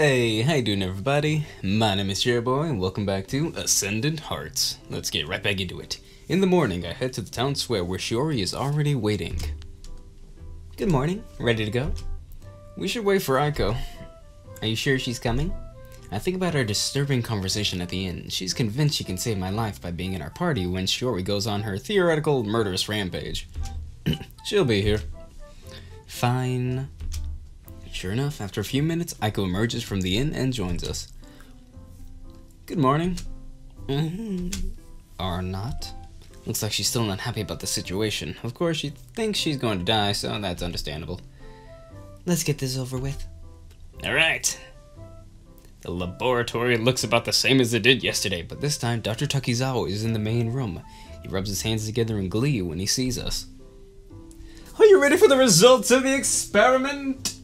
Hey, how you doing everybody? My name is CherryBoy and welcome back to Ascendant Hearts. Let's get right back into it. In the morning, I head to the town square where Shiori is already waiting. Good morning. Ready to go? We should wait for Aiko. Are you sure she's coming? I think about our disturbing conversation at the inn. She's convinced she can save my life by being in our party when Shiori goes on her theoretical murderous rampage. She'll be here. Fine. Sure enough, after a few minutes, Aiko emerges from the inn and joins us. Good morning. Or not. Looks like she's still not happy about the situation. Of course, she thinks she's going to die, so that's understandable. Let's get this over with. Alright. The laboratory looks about the same as it did yesterday, but this time Dr. Takizawa is in the main room. He rubs his hands together in glee when he sees us. Are you ready for the results of the experiment?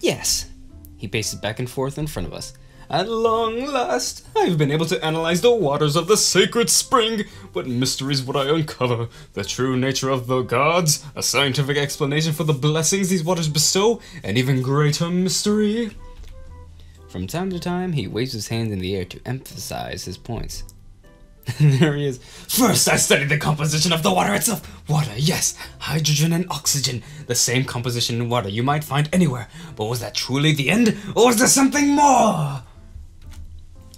Yes. He paces back and forth in front of us. At long last, I've been able to analyze the waters of the sacred spring. What mysteries would I uncover? The true nature of the gods, a scientific explanation for the blessings these waters bestow, an even greater mystery. From time to time, he waves his hand in the air to emphasize his points. There he is. First, I studied the composition of the water itself. Water, yes, hydrogen and oxygen. The same composition in water you might find anywhere. But was that truly the end, or was there something more?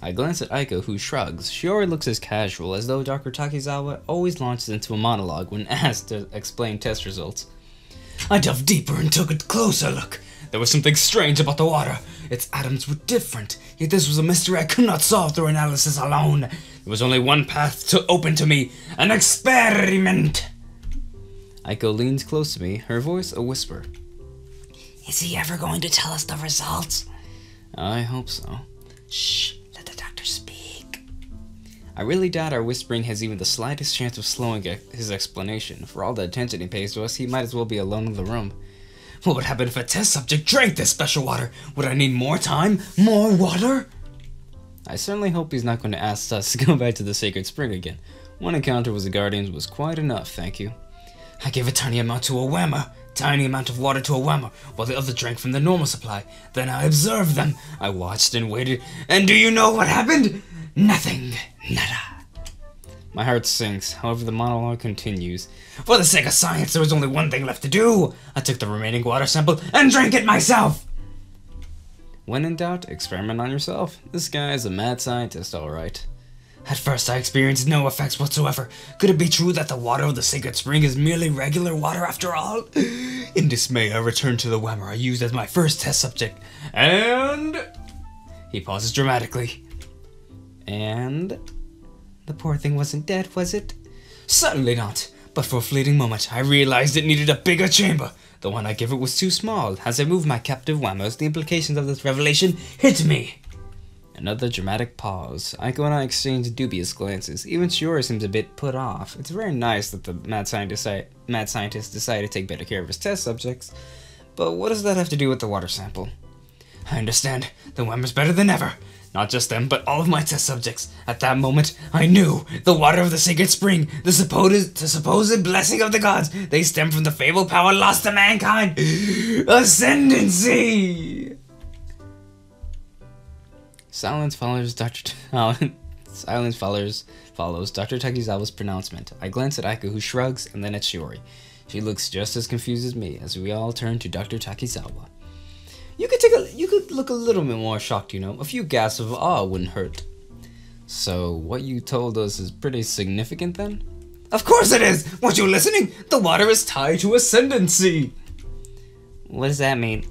I glance at Aiko, who shrugs. Shiori looks as casual, as though Dr. Takizawa always launches into a monologue when asked to explain test results. I delved deeper and took a closer look. There was something strange about the water. Its atoms were different, yet this was a mystery I could not solve through analysis alone. There was only one path open to me, an experiment. Aiko leans close to me, her voice a whisper. Is he ever going to tell us the results? I hope so. Shh, let the doctor speak. I really doubt our whispering has even the slightest chance of slowing his explanation. For all the attention he pays to us, he might as well be alone in the room. What would happen if a test subject drank this special water? Would I need more time? More water? I certainly hope he's not going to ask us to go back to the sacred spring again. One encounter with the Guardians was quite enough, thank you. I gave a tiny amount to a whammer, tiny amount of water to a whammer, while the other drank from the normal supply. Then I observed them. I watched and waited, and do you know what happened? Nothing. Nada. My heart sinks, however the monologue continues. For the sake of science, there was only one thing left to do. I took the remaining water sample and drank it myself. When in doubt, experiment on yourself. This guy is a mad scientist, alright. At first, I experienced no effects whatsoever. Could it be true that the water of the sacred spring is merely regular water after all? In dismay, I returned to the whammer I used as my first test subject. And... He pauses dramatically. And... The poor thing wasn't dead, was it? Certainly not. But for a fleeting moment, I realized it needed a bigger chamber. The one I gave it was too small. As I moved my captive whammers, the implications of this revelation hit me. Another dramatic pause. Aiko and I exchange dubious glances. Even Shiori seems a bit put off. It's very nice that the mad scientist decided to take better care of his test subjects. But what does that have to do with the water sample? I understand. The whammer's better than ever. Not just them, but all of my test subjects. At that moment, I knew the water of the sacred spring, the supposed blessing of the gods, they stem from the fabled power lost to mankind. Ascendancy! Silence follows Dr. Takizawa's pronouncement. I glance at Aiko, who shrugs, and then at Shiori. She looks just as confused as me, as we all turn to Dr. Takizawa. You could look a little bit more shocked, you know. A few gasps of awe wouldn't hurt. So, what you told us is pretty significant then? Of course it is! Weren't you listening? The water is tied to ascendancy! What does that mean?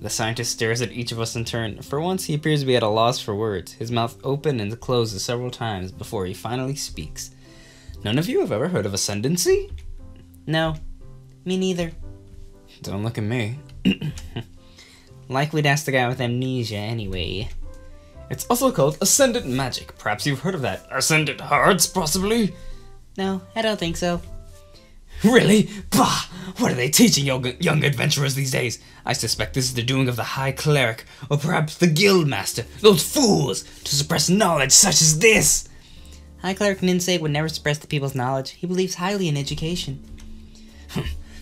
The scientist stares at each of us in turn. For once, he appears to be at a loss for words. His mouth opens and closes several times before he finally speaks. None of you have ever heard of ascendancy? No. Me neither. Don't look at me. Like we'd ask the guy with amnesia anyway. It's also called Ascendant magic. Perhaps you've heard of that. Ascendant hearts, possibly? No, I don't think so. Really? Bah! What are they teaching young adventurers these days? I suspect this is the doing of the High Cleric, or perhaps the Guild Master. Those fools! To suppress knowledge such as this! High Cleric Ninsei would never suppress the people's knowledge. He believes highly in education.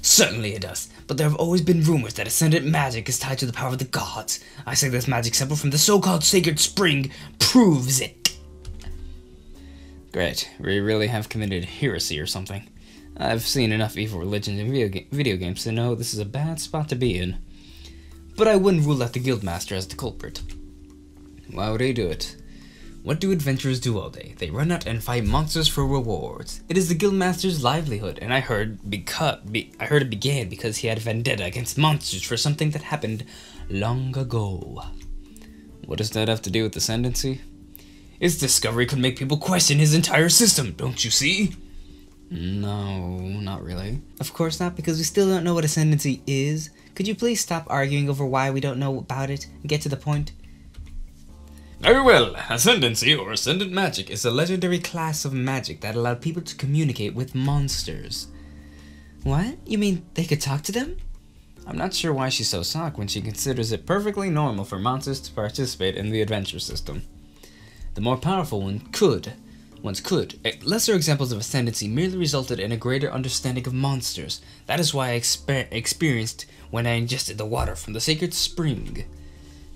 Certainly it does, but there have always been rumors that Ascendant magic is tied to the power of the gods. I say this magic sample from the so-called Sacred Spring proves it. Great, we really have committed heresy or something. I've seen enough evil religions in video games to know this is a bad spot to be in. But I wouldn't rule out the Guildmaster as the culprit. Why would he do it? What do adventurers do all day? They run out and fight monsters for rewards. It is the Guildmaster's livelihood, and I heard it began because he had a vendetta against monsters for something that happened long ago. What does that have to do with Ascendancy? His discovery could make people question his entire system, don't you see? No, not really. Of course not, because we still don't know what Ascendancy is. Could you please stop arguing over why we don't know about it and get to the point? Very well. Ascendancy, or Ascendant magic, is a legendary class of magic that allowed people to communicate with monsters. What? You mean they could talk to them? I'm not sure why she's so shocked when she considers it perfectly normal for monsters to participate in the adventure system. The more powerful ones could. Lesser examples of Ascendancy merely resulted in a greater understanding of monsters. That is why I experienced when I ingested the water from the Sacred Spring.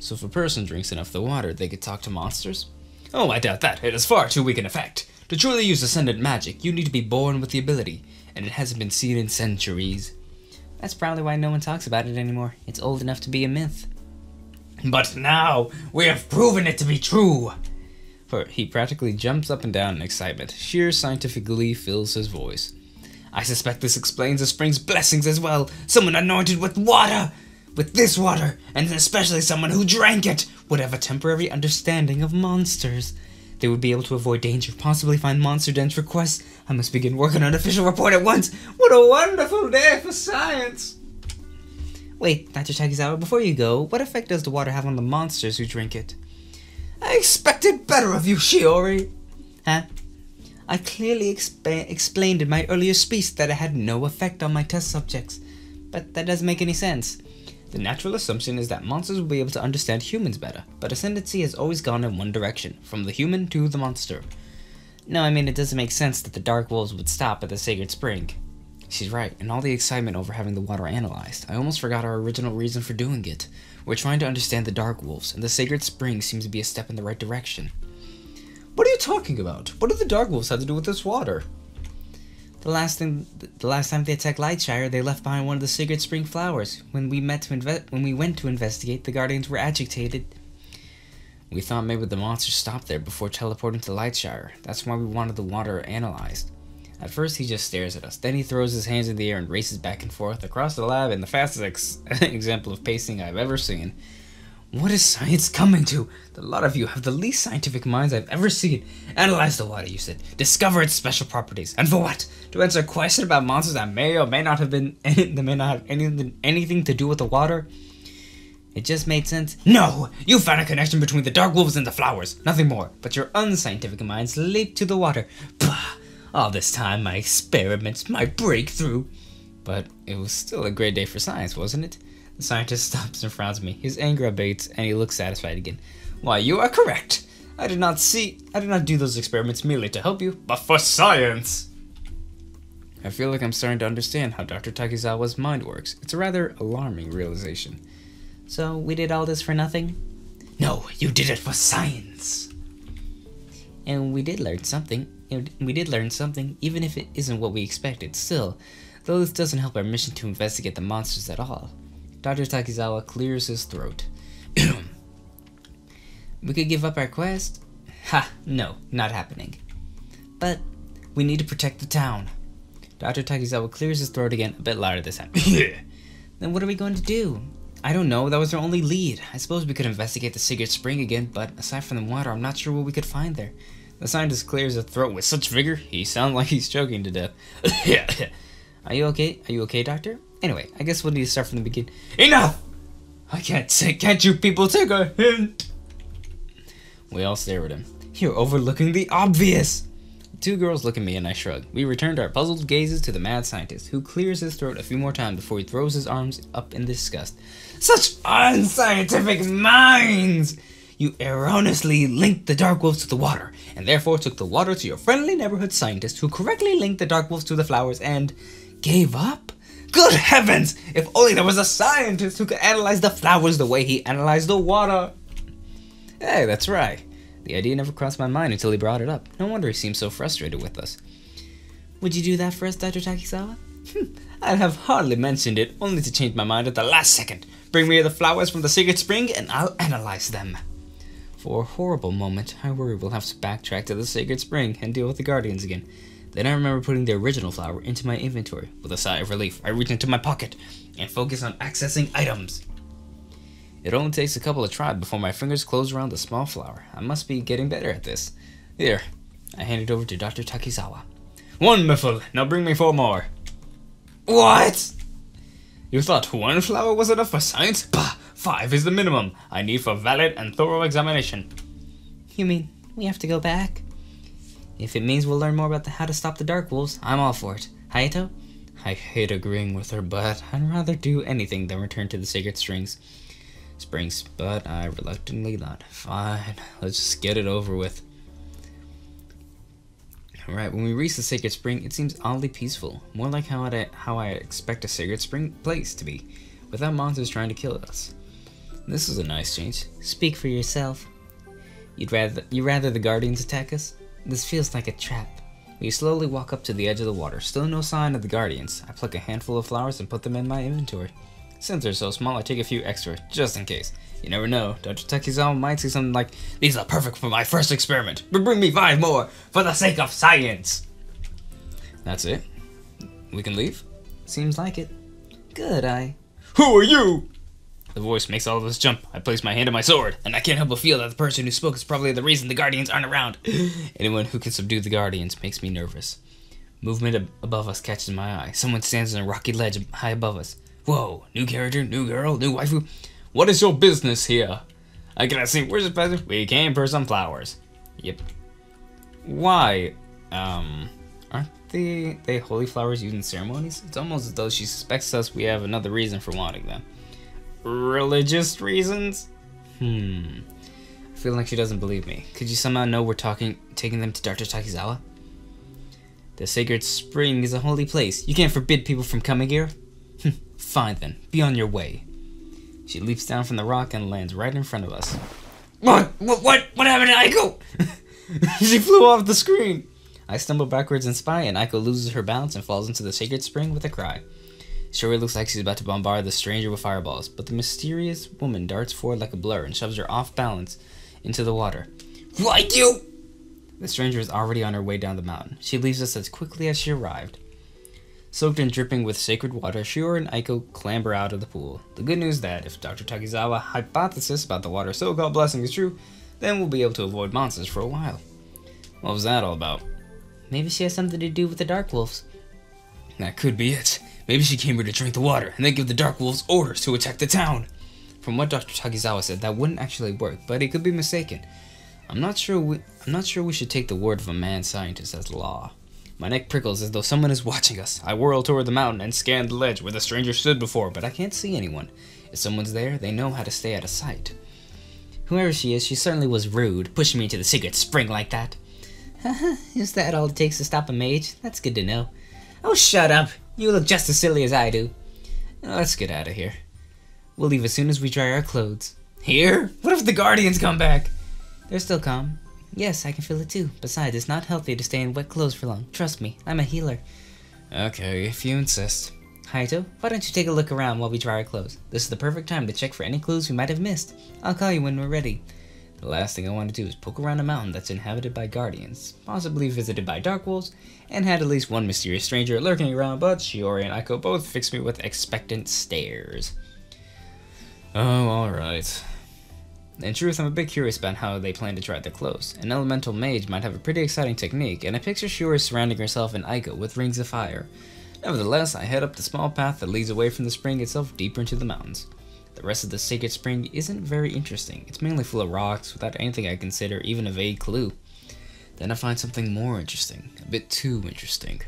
So if a person drinks enough of the water, they could talk to monsters? Oh, I doubt that. It is far too weak an effect. To truly use Ascendant magic, you need to be born with the ability, and it hasn't been seen in centuries. That's probably why no one talks about it anymore. It's old enough to be a myth. But now, we have proven it to be true! He practically jumps up and down in excitement. Sheer scientific glee fills his voice. I suspect this explains the spring's blessings as well. Someone anointed with water! With this water, and especially someone who drank it, would have a temporary understanding of monsters. They would be able to avoid danger, possibly find monster dens for quests. I must begin working on an official report at once. What a wonderful day for science! Wait, Dr. Takizawa, before you go, what effect does the water have on the monsters who drink it? I expected better of you, Shiori! Huh? I clearly explained in my earlier speech that it had no effect on my test subjects. But that doesn't make any sense. The natural assumption is that monsters will be able to understand humans better, but Ascendancy has always gone in one direction, from the human to the monster. No, I mean, it doesn't make sense that the Dark Wolves would stop at the Sacred Spring. She's right, and all the excitement over having the water analyzed, I almost forgot our original reason for doing it. We're trying to understand the Dark Wolves, and the Sacred Spring seems to be a step in the right direction. What are you talking about? What do the Dark Wolves have to do with this water? The last time they attacked Lightshire, they left behind one of the Sacred Spring flowers. When we went to investigate, the Guardians were agitated. We thought maybe the monster stopped there before teleporting to Lightshire. That's why we wanted the water analyzed. At first, he just stares at us. Then he throws his hands in the air and races back and forth across the lab in the fastest example of pacing I've ever seen. What is science coming to? A lot of you have the least scientific minds I've ever seen. Analyze the water, you said. Discover its special properties. And for what? To answer a question about monsters that may or may not have anything to do with the water? It just made sense. No! You found a connection between the Dark Wolves and the flowers. Nothing more. But your unscientific minds leaped to the water. Pah! All this time, my experiments, my breakthrough. But it was still a great day for science, wasn't it? The scientist stops and frowns at me. His anger abates, and he looks satisfied again. Why, you are correct. I did not do those experiments merely to help you, but for science. I feel like I'm starting to understand how Dr. Takizawa's mind works. It's a rather alarming realization. So, we did all this for nothing? No, you did it for science. And we did learn something. Even if it isn't what we expected. Still, though this doesn't help our mission to investigate the monsters at all. Dr. Takizawa clears his throat. We could give up our quest? Ha, no, not happening. But we need to protect the town. Dr. Takizawa clears his throat again, a bit louder this time. Then what are we going to do? I don't know, that was our only lead. I suppose we could investigate the Sacred Spring again, but aside from the water, I'm not sure what we could find there. The scientist clears his throat with such vigor, he sounds like he's choking to death. Are you okay? Are you okay, Doctor? Anyway, I guess we'll need to start from the beginning. Enough! Can't you people take a hint? We all stare at him. You're overlooking the obvious! The two girls look at me and I shrug. We returned our puzzled gazes to the mad scientist, who clears his throat a few more times before he throws his arms up in disgust. Such unscientific minds! You erroneously linked the Dark Wolves to the water, and therefore took the water to your friendly neighborhood scientist, who correctly linked the Dark Wolves to the flowers and gave up? Good heavens! If only there was a scientist who could analyze the flowers the way he analyzed the water. Hey, that's right. The idea never crossed my mind until he brought it up. No wonder he seemed so frustrated with us. Would you do that for us, Dr. Takizawa? I'd have hardly mentioned it, only to change my mind at the last second. Bring me the flowers from the Sacred Spring, and I'll analyze them. For a horrible moment, I worry we'll have to backtrack to the Sacred Spring and deal with the Guardians again. Then I remember putting the original flower into my inventory. With a sigh of relief, I reach into my pocket and focus on accessing items. It only takes a couple of tries before my fingers close around the small flower. I must be getting better at this. Here, I hand it over to Dr. Takizawa. Wonderful! Now bring me 4 more. What? You thought 1 flower was enough for science? Bah! 5 is the minimum I need for valid and thorough examination. You mean we have to go back? If it means we'll learn more about how to stop the Dark Wolves, I'm all for it. Hayato? I hate agreeing with her, but I'd rather do anything than return to the Sacred Springs, but I reluctantly nod. Fine, let's just get it over with. Alright, when we reach the Sacred Spring, it seems oddly peaceful, more like how I expect a Sacred Spring place to be, without monsters trying to kill us. This is a nice change. Speak for yourself. You'd rather the Guardians attack us? This feels like a trap. We slowly walk up to the edge of the water. Still no sign of the Guardians. I pluck a handful of flowers and put them in my inventory. Since they're so small, I take a few extra, just in case. You never know, Dr. Takizawa might say something like, "These are perfect for my first experiment, but bring me 5 more, for the sake of science!" That's it? We can leave? Seems like it. Good, Who are you? The voice makes all of us jump. I place my hand on my sword, and I can't help but feel that the person who spoke is probably the reason the Guardians aren't around. Anyone who can subdue the Guardians makes me nervous. Movement above us catches my eye. Someone stands on a rocky ledge high above us. Whoa, new character, new girl, new waifu. What is your business here? I cannot see. Where's the peasant? We came for some flowers. Yep. Why? Aren't they holy flowers used in ceremonies? It's almost as though she suspects us we have another reason for wanting them. Religious reasons? I feel like she doesn't believe me. Could you somehow know we're taking them to Dr. Takizawa? The Sacred Spring is a holy place. You can't forbid people from coming here? Fine then, be on your way. She leaps down from the rock and lands right in front of us. What happened to Aiko? She flew off the screen. I stumble backwards in spy, and Aiko loses her balance and falls into the Sacred Spring with a cry. Sure, it looks like she's about to bombard the stranger with fireballs, but the mysterious woman darts forward like a blur and shoves her off balance into the water. Like you! The stranger is already on her way down the mountain. She leaves us as quickly as she arrived. Soaked and dripping with sacred water, Shiori and Aiko clamber out of the pool. The good news is that if Dr. Takizawa's hypothesis about the water's so-called blessing is true, then we'll be able to avoid monsters for a while. What was that all about? Maybe she has something to do with the Dark Wolves. That could be it. Maybe she came here to drink the water and then give the Dark Wolves orders to attack the town. From what Dr. Takizawa said, that wouldn't actually work, but he could be mistaken. I'm not sure we should take the word of a mad scientist as law. My neck prickles as though someone is watching us. I whirl toward the mountain and scan the ledge where the stranger stood before, but I can't see anyone. If someone's there, they know how to stay out of sight. Whoever she is, she certainly was rude, pushing me into the Sacred Spring like that. Is that all it takes to stop a mage? That's good to know. Oh, shut up. You look just as silly as I do. Let's get out of here. We'll leave as soon as we dry our clothes. Here? What if the Guardians come back? They're still calm. Yes, I can feel it too. Besides, it's not healthy to stay in wet clothes for long. Trust me, I'm a healer. Okay, if you insist. Hayato, why don't you take a look around while we dry our clothes? This is the perfect time to check for any clues we might have missed. I'll call you when we're ready. The last thing I want to do is poke around a mountain that's inhabited by Guardians, possibly visited by Dark Wolves, and had at least one mysterious stranger lurking around, but Shiori and Aiko both fix me with expectant stares. Oh, alright. In truth, I'm a bit curious about how they plan to dry their clothes. An elemental mage might have a pretty exciting technique, and I picture Shiori surrounding herself and Aiko with rings of fire. Nevertheless, I head up the small path that leads away from the spring itself deeper into the mountains. The rest of the Sacred Spring isn't very interesting. It's mainly full of rocks, without anything I consider even a vague clue. Then I find something more interesting. A bit too interesting.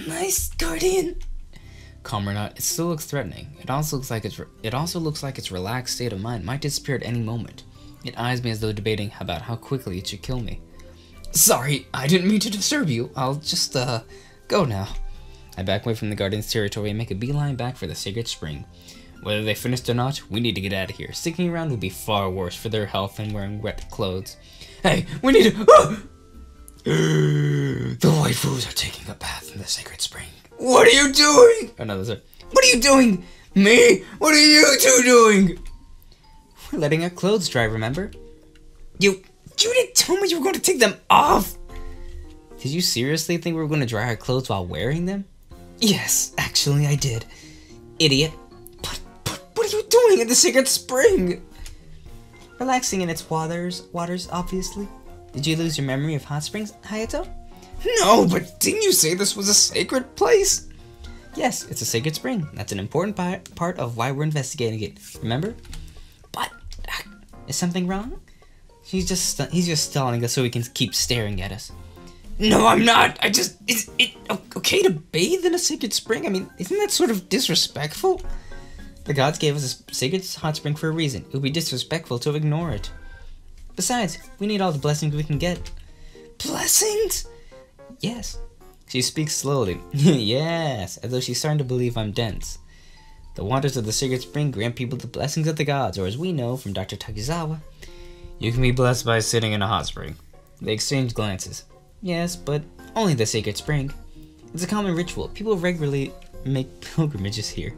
Nice guardian. Calm or not, it still looks threatening. It also looks like its relaxed state of mind might disappear at any moment. It eyes me as though debating about how quickly it should kill me. Sorry, I didn't mean to disturb you. I'll just Go now. I back away from the Guardian's territory and make a beeline back for the sacred spring. Whether they finished or not, we need to get out of here. Sticking around would be far worse for their health than wearing wet clothes. Hey, we need to... The waifus are taking a bath in the sacred spring. What are you doing? Oh no, what are you doing? Me? What are you two doing? We're letting our clothes dry, remember? You didn't tell me you were going to take them off! Did you seriously think we were going to dry our clothes while wearing them? Yes, actually I did. Idiot. But what are you doing in the sacred spring? Relaxing in its waters, obviously. Did you lose your memory of hot springs, Hayato? No, but didn't you say this was a sacred place? Yes, it's a sacred spring. That's an important part of why we're investigating it, remember? But, is something wrong? He's just stalling us so he can keep staring at us. No, I'm not. Is it okay to bathe in a sacred spring? I mean, isn't that sort of disrespectful? The gods gave us a sacred hot spring for a reason. It would be disrespectful to ignore it. Besides, we need all the blessings we can get. Blessings? Yes. She speaks slowly. Yes, as though she's starting to believe I'm dense. The waters of the sacred spring grant people the blessings of the gods, or as we know from Dr. Takizawa, you can be blessed by sitting in a hot spring. They exchange glances. Yes, but only the sacred spring. It's a common ritual. People regularly make pilgrimages here.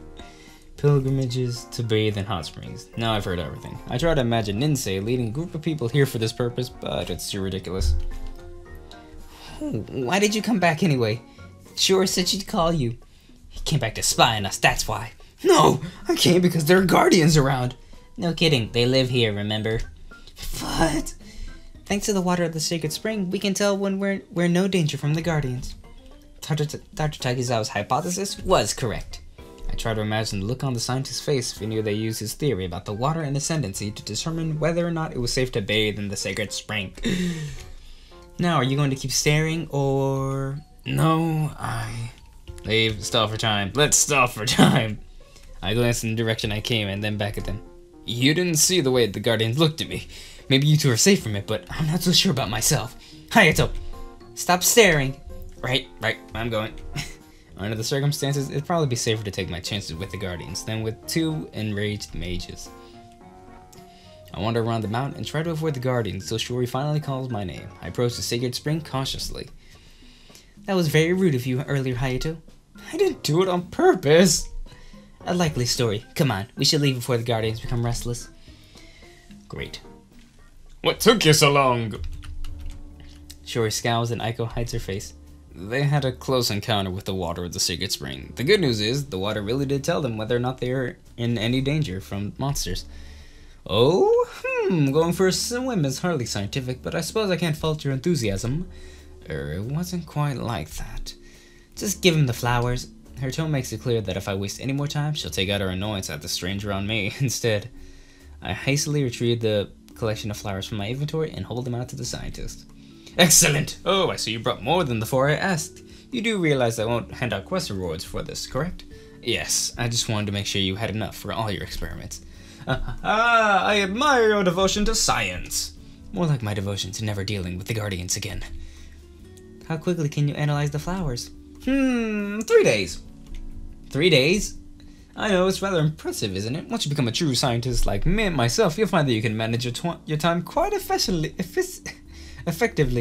Pilgrimages to bathe in hot springs. Now I've heard everything. I try to imagine Ninsei leading a group of people here for this purpose, but it's too ridiculous. Why did you come back anyway? Sure said she'd call you. He came back to spy on us, that's why. No, I came because there are guardians around. No kidding, they live here, remember? What? Thanks to the water of the sacred spring, we can tell when we're in no danger from the guardians. Dr. Takizawa's hypothesis was correct. I try to imagine the look on the scientist's face if he knew they used his theory about the water and ascendancy to determine whether or not it was safe to bathe in the sacred spring. Now, are you going to keep staring, or... No, Leave, stall for time. Let's stall for time. I glanced in the direction I came and then back at them. You didn't see the way the guardians looked at me. Maybe you two are safe from it, but I'm not so sure about myself. Hayato, stop staring. Right, I'm going. Under the circumstances, it'd probably be safer to take my chances with the guardians than with two enraged mages. I wander around the mountain and try to avoid the guardians until Shuri finally calls my name. I approach the sacred spring cautiously. That was very rude of you earlier, Hayato. I didn't do it on purpose. A likely story. Come on, we should leave before the guardians become restless. Great. What took you so long? Shuri scowls and Aiko hides her face. They had a close encounter with the water of the sacred spring. The good news is, the water really did tell them whether or not they are in any danger from monsters. Oh, going for a swim is hardly scientific, but I suppose I can't fault your enthusiasm. It wasn't quite like that. Just give him the flowers. Her tone makes it clear that if I waste any more time, she'll take out her annoyance at the stranger on me instead. I hastily retrieve the collection of flowers from my inventory and hold them out to the scientist. Excellent! Oh, I see you brought more than the four I asked. You do realize I won't hand out quest rewards for this, correct? Yes, I just wanted to make sure you had enough for all your experiments. I admire your devotion to science. More like my devotion to never dealing with the guardians again. How quickly can you analyze the flowers? 3 days. 3 days? I know, it's rather impressive, isn't it? Once you become a true scientist like me and myself, you'll find that you can manage your time quite effectively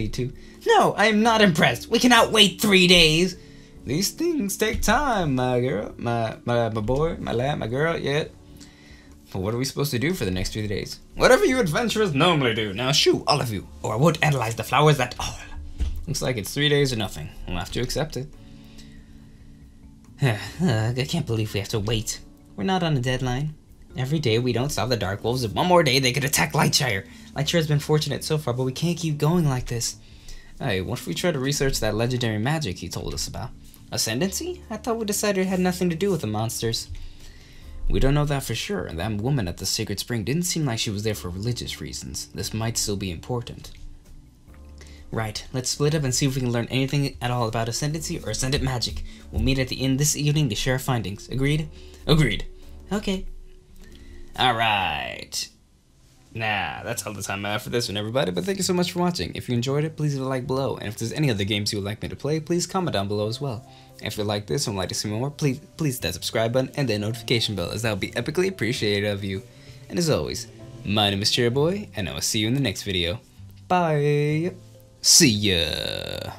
too. No, I am not impressed. We cannot wait 3 days. These things take time, my girl, my boy, my lad, my girl, yeah. But what are we supposed to do for the next 3 days? Whatever you adventurers normally do. Now shoo, all of you, or I won't analyze the flowers at all. Looks like it's 3 days or nothing. We'll have to accept it. I can't believe we have to wait. We're not on a deadline. Every day we don't solve the Dark Wolves, and one more day they could attack Lightshire. Lightshire's been fortunate so far, but we can't keep going like this. Hey, what if we try to research that legendary magic he told us about? Ascendancy? I thought we decided it had nothing to do with the monsters. We don't know that for sure, and that woman at the Sacred Spring didn't seem like she was there for religious reasons. This might still be important. Right, let's split up and see if we can learn anything at all about Ascendancy or Ascendant magic. We'll meet at the inn this evening to share our findings. Agreed? Agreed. Okay. Alright. Nah, that's all the time I have for this one, everybody, but thank you so much for watching. If you enjoyed it, please leave a like below, and if there's any other games you would like me to play, please comment down below as well. And if you like this and would like to see more, please hit that subscribe button and that notification bell, as that would be epically appreciated of you. And as always, my name is CherryBoy, and I will see you in the next video. Bye! See ya!